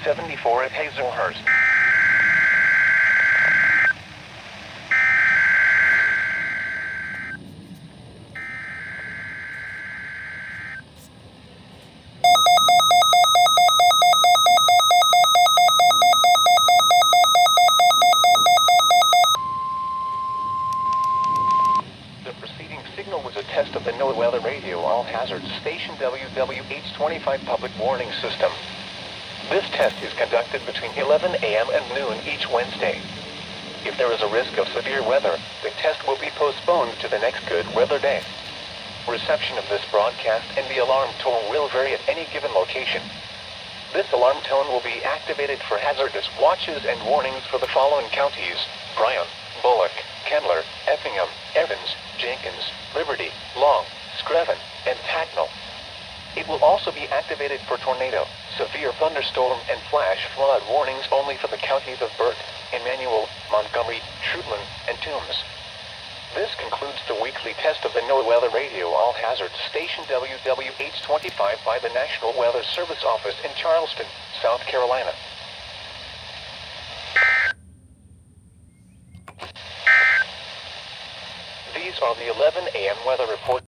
74 at Hazelhurst. The preceding signal was a test of the no-weather radio all-hazards station WWH-25 public warning system. This test is conducted between 11 a.m. and noon each Wednesday. If there is a risk of severe weather, the test will be postponed to the next good weather day. Reception of this broadcast and the alarm tone will vary at any given location. This alarm tone will be activated for hazardous watches and warnings for the following counties: Bryan, Bullock, Kendler, Effingham, Evans, Jenkins, Liberty, Long, Screven, and Hacknell. It will also be activated for tornado, severe thunderstorm, and flash flood warnings only for the counties of Burke, Emmanuel, Montgomery, Shrewdland, and Toombs. This concludes the weekly test of the no-weather radio all-hazards station WWH-25 by the National Weather Service Office in Charleston, South Carolina. These are the 11 a.m. weather reports.